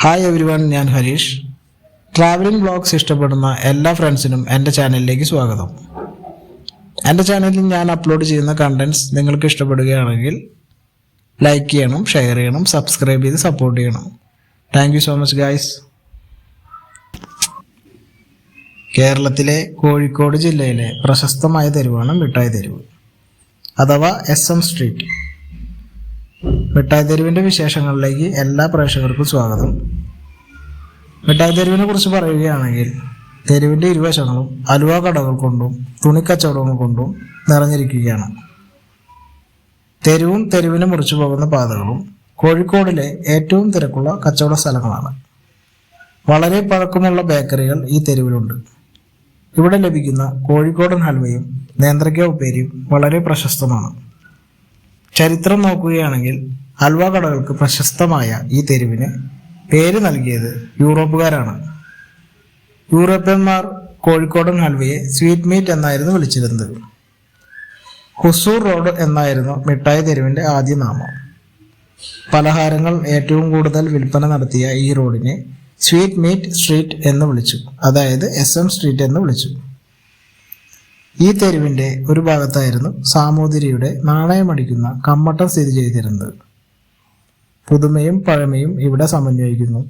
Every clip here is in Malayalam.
ഹായ് എവരിവൺ, ഞാൻ ഹരീഷ്. ട്രാവലിംഗ് വ്ളോഗ്സ് ഇഷ്ടപ്പെടുന്ന എല്ലാ ഫ്രണ്ട്സിനും എൻ്റെ ചാനലിലേക്ക് സ്വാഗതം. എൻ്റെ ചാനലിൽ ഞാൻ അപ്ലോഡ് ചെയ്യുന്ന കണ്ടൻറ്റ്സ് നിങ്ങൾക്ക് ഇഷ്ടപ്പെടുകയാണെങ്കിൽ ലൈക്ക് ചെയ്യണം, ഷെയർ ചെയ്യണം, സബ്സ്ക്രൈബ് ചെയ്ത് സപ്പോർട്ട് ചെയ്യണം. Thank you so much guys. കേരളത്തിലെ കോഴിക്കോട് ജില്ലയിലെ പ്രശസ്തമായ തെരുവാണ് മിഠായി തെരുവ് അഥവാ SM സ്ട്രീറ്റ്. മിഠായി തെരുവിൻ്റെ വിശേഷങ്ങളിലേക്ക് എല്ലാ പ്രേക്ഷകർക്കും സ്വാഗതം. മിഠായി തെരുവിനെ കുറിച്ച് പറയുകയാണെങ്കിൽ തെരുവിൻ്റെ ഇരുവശങ്ങളും അലുവ കടകൾ കൊണ്ടും തുണിക്കച്ചവടങ്ങൾ കൊണ്ടും നിറഞ്ഞിരിക്കുകയാണ്. തെരുവും തെരുവിനെ മുറിച്ചു പോകുന്ന പാതകളും കോഴിക്കോടിലെ ഏറ്റവും തിരക്കുള്ള കച്ചവട സ്ഥലങ്ങളാണ്. വളരെ പഴക്കമുള്ള ബേക്കറികൾ ഈ തെരുവിലുണ്ട്. ഇവിടെ ലഭിക്കുന്ന കോഴിക്കോടൻ ഹൽവയും നേന്ത്രക്ക ഉപ്പേരിയും വളരെ പ്രശസ്തമാണ്. ചരിത്രം നോക്കുകയാണെങ്കിൽ ഹൽവ കടകൾക്ക് പ്രശസ്തമായ ഈ തെരുവിന് പേര് നൽകിയത് യൂറോപ്പുകാരാണ്. യൂറോപ്യന്മാർ കോഴിക്കോടൻ ഹൽവയെ സ്വീറ്റ് മീറ്റ് എന്നായിരുന്നു വിളിച്ചിരുന്നത്. ഹുസൂർ റോഡ് എന്നായിരുന്നു മിഠായി തെരുവിൻ്റെ ആദ്യ നാമം. പലഹാരങ്ങൾ ഏറ്റവും കൂടുതൽ വിൽപ്പന നടത്തിയ ഈ റോഡിനെ സ്വീറ്റ് മീറ്റ് സ്ട്രീറ്റ് എന്ന് വിളിച്ചു, അതായത് SM സ്ട്രീറ്റ് എന്ന് വിളിച്ചു. ഈ തെരുവിൻ്റെ ഒരു ഭാഗത്തായിരുന്നു സാമൂതിരിയുടെ നാണയമടിക്കുന്ന കമ്മട്ടം സ്ഥിതി ചെയ്തിരുന്നത്. പുതുമയും പഴമയും ഇവിടെ സമന്വയിക്കുന്നു.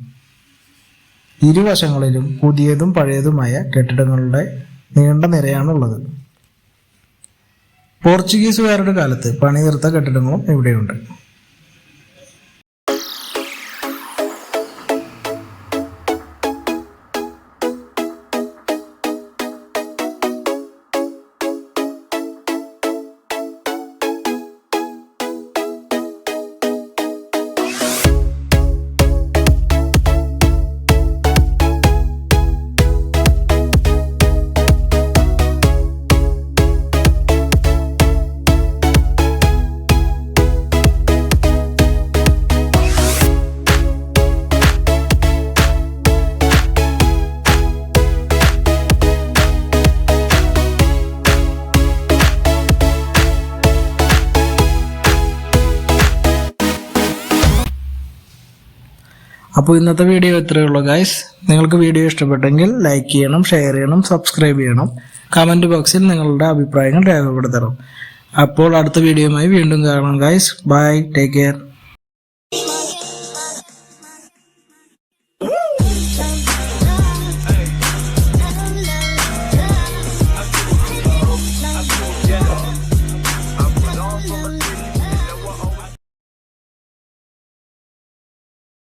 ഇരുവശങ്ങളിലും പുതിയതും പഴയതുമായ കെട്ടിടങ്ങളുടെ നീണ്ട നിരയാണുള്ളത്. പോർച്ചുഗീസുകാരുടെ കാലത്ത് പണിതീർത്ത കെട്ടിടങ്ങളും ഇവിടെയുണ്ട്. അപ്പോൾ ഇന്നത്തെ വീഡിയോ ഇത്രയേ ഉള്ളൂ ഗൈസ്. നിങ്ങൾക്ക് വീഡിയോ ഇഷ്ടപ്പെട്ടെങ്കിൽ ലൈക്ക് ചെയ്യണം, ഷെയർ ചെയ്യണം, സബ്സ്ക്രൈബ് ചെയ്യണം. കമൻറ്റ് ബോക്സിൽ നിങ്ങളുടെ അഭിപ്രായങ്ങൾ രേഖപ്പെടുത്തണം. അപ്പോൾ അടുത്ത വീഡിയോയുമായി വീണ്ടും കാണാം ഗൈസ്. By, take care.